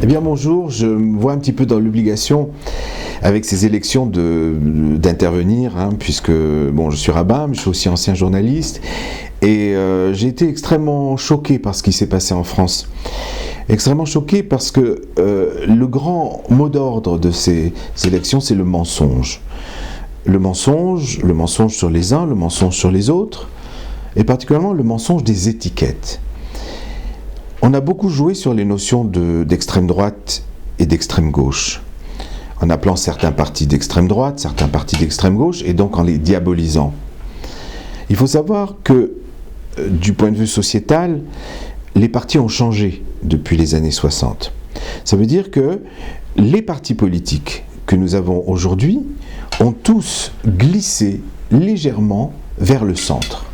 Eh bien bonjour, je me vois un petit peu dans l'obligation avec ces élections d'intervenir, puisque bon, je suis rabbin, mais je suis aussi ancien journaliste, et j'ai été extrêmement choqué par ce qui s'est passé en France. Extrêmement choqué parce que le grand mot d'ordre de ces élections, c'est le mensonge. Le mensonge sur les uns, le mensonge sur les autres, et particulièrement le mensonge des étiquettes. On a beaucoup joué sur les notions d'extrême droite et d'extrême gauche, en appelant certains partis d'extrême droite, certains partis d'extrême gauche, et donc en les diabolisant. Il faut savoir que, du point de vue sociétal, les partis ont changé depuis les années 60. Ça veut dire que les partis politiques que nous avons aujourd'hui ont tous glissé légèrement vers le centre.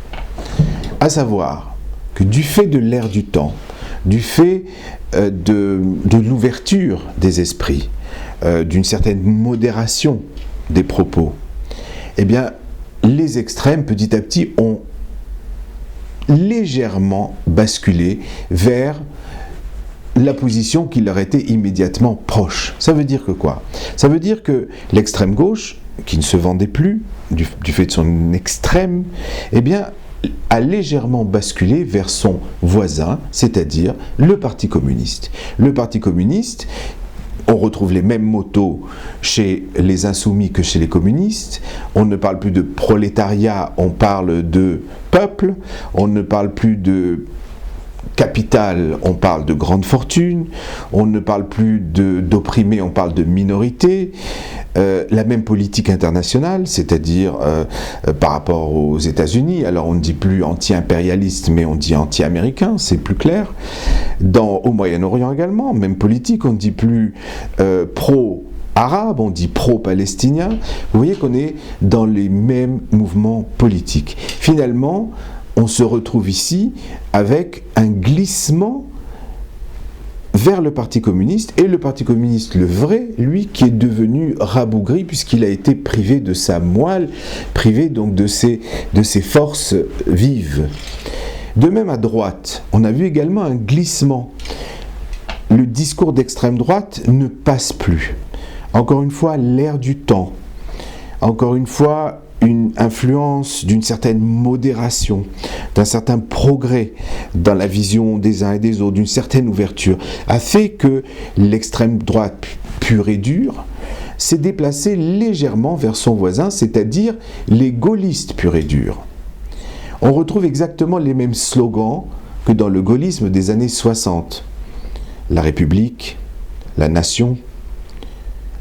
À savoir que du fait de l'ère du temps, du fait de l'ouverture des esprits, d'une certaine modération des propos, eh bien, les extrêmes, petit à petit, ont légèrement basculé vers la position qui leur était immédiatement proche. Ça veut dire que quoi? Ça veut dire que l'extrême gauche, qui ne se vendait plus, du fait de son extrême, eh bien, a légèrement basculé vers son voisin, c'est-à-dire le Parti communiste. Le Parti communiste, on retrouve les mêmes motos chez les insoumis que chez les communistes. On ne parle plus de prolétariat, on parle de peuple. On ne parle plus de capital, on parle de grande fortune. On ne parle plus d'opprimés, on parle de minorité. La même politique internationale, c'est-à-dire par rapport aux États-Unis. Alors on ne dit plus anti-impérialiste, mais on dit anti-américain, c'est plus clair. Au Moyen-Orient également, même politique, on ne dit plus pro-arabe, on dit pro-palestinien. Vous voyez qu'on est dans les mêmes mouvements politiques. Finalement, on se retrouve ici avec un glissement vers le Parti communiste, et le Parti communiste, le vrai, lui, qui est devenu rabougri puisqu'il a été privé de sa moelle, privé donc de ses forces vives. De même à droite, on a vu également un glissement. Le discours d'extrême droite ne passe plus. Encore une fois, l'ère du temps. Encore une fois, une influence d'une certaine modération, d'un certain progrès dans la vision des uns et des autres, d'une certaine ouverture, a fait que l'extrême droite pure et dure s'est déplacée légèrement vers son voisin, c'est-à-dire les gaullistes purs et durs. On retrouve exactement les mêmes slogans que dans le gaullisme des années 60. La République, la nation,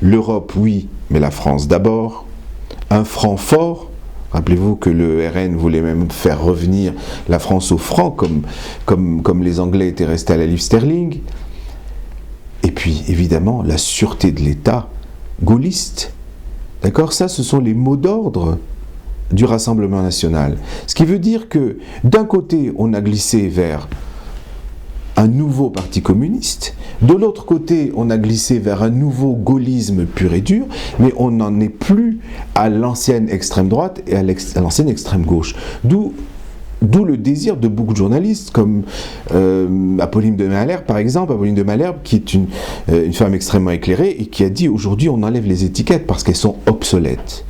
l'Europe oui, mais la France d'abord, un franc fort. Rappelez-vous que le RN voulait même faire revenir la France au franc, comme les Anglais étaient restés à la livre sterling. Et puis, évidemment, la sûreté de l'État gaulliste. D'accord? Ça, ce sont les mots d'ordre du Rassemblement national. Ce qui veut dire que, d'un côté, on a glissé vers un nouveau parti communiste, de l'autre côté, on a glissé vers un nouveau gaullisme pur et dur, mais on n'en est plus à l'ancienne extrême droite et à l'ancienne extrême gauche. D'où le désir de beaucoup de journalistes, comme Apolline de Malherbe, par exemple, Apolline de Malherbe, qui est une femme extrêmement éclairée et qui a dit aujourd'hui on enlève les étiquettes parce qu'elles sont obsolètes.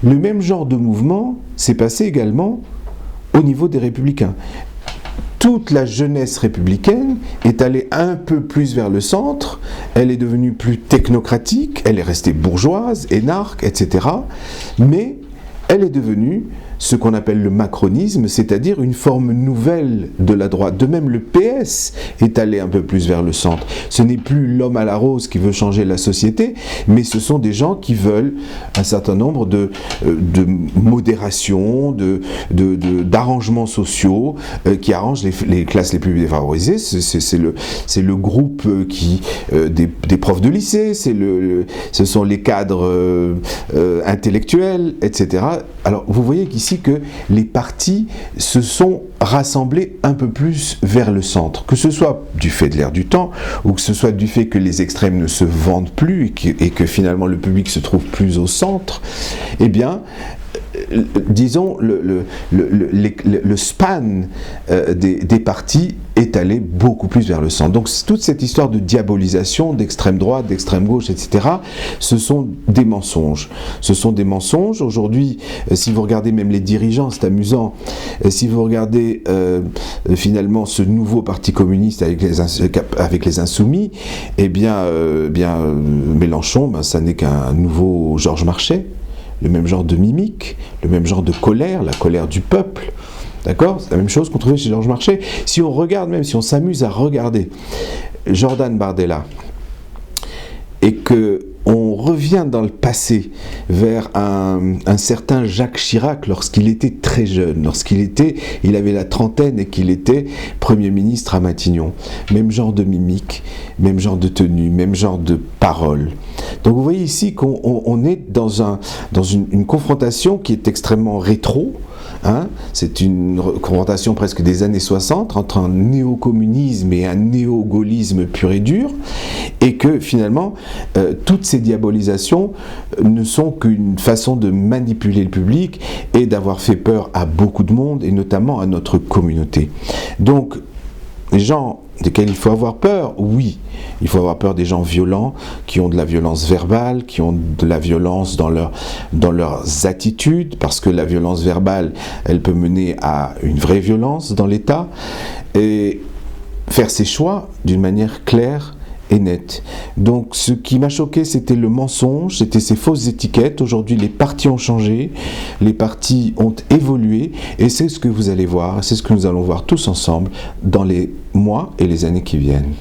Le même genre de mouvement s'est passé également au niveau des Républicains. Toute la jeunesse républicaine est allée un peu plus vers le centre, elle est devenue plus technocratique, elle est restée bourgeoise, énarque, etc. Mais elle est devenue ce qu'on appelle le macronisme, c'est-à-dire une forme nouvelle de la droite. De même, le PS est allé un peu plus vers le centre. Ce n'est plus l'homme à la rose qui veut changer la société, mais ce sont des gens qui veulent un certain nombre de modération, d'arrangements sociaux qui arrangent les classes les plus défavorisées. C'est le groupe des profs de lycée, ce sont les cadres intellectuels, etc. Alors, vous voyez qu'ici que les partis se sont rassemblés un peu plus vers le centre, que ce soit du fait de l'ère du temps, ou que ce soit du fait que les extrêmes ne se vendent plus et que finalement le public se trouve plus au centre. Eh bien, disons, le span des partis est allé beaucoup plus vers le centre. Donc toute cette histoire de diabolisation d'extrême droite, d'extrême gauche, etc., ce sont des mensonges. Ce sont des mensonges. Aujourd'hui, si vous regardez même les dirigeants, c'est amusant, si vous regardez finalement ce nouveau parti communiste avec les Insoumis, eh bien, Mélenchon, ça n'est qu'un nouveau Georges Marchais, le même genre de mimique, le même genre de colère, la colère du peuple. D'accord ? C'est la même chose qu'on trouvait chez Georges Marchais. Si on regarde, même si on s'amuse à regarder Jordan Bardella, et qu'on revient dans le passé vers un certain Jacques Chirac lorsqu'il était très jeune, il avait la trentaine et qu'il était Premier ministre à Matignon. Même genre de mimique, même genre de tenue, même genre de parole. Donc vous voyez ici qu'on est dans une confrontation qui est extrêmement rétro. C'est une confrontation presque des années 60 entre un néo-communisme et un néo-gaullisme pur et dur, et que finalement toutes ces diabolisations ne sont qu'une façon de manipuler le public et d'avoir fait peur à beaucoup de monde, et notamment à notre communauté. Donc les gens desquels il faut avoir peur, oui, il faut avoir peur des gens violents, qui ont de la violence verbale, qui ont de la violence dans leurs attitudes, parce que la violence verbale, elle peut mener à une vraie violence dans l'État, et faire ses choix d'une manière claire et nette. Donc ce qui m'a choqué, c'était le mensonge, c'était ces fausses étiquettes. Aujourd'hui, les partis ont changé, les partis ont évolué, et c'est ce que vous allez voir, c'est ce que nous allons voir tous ensemble dans les mois et les années qui viennent.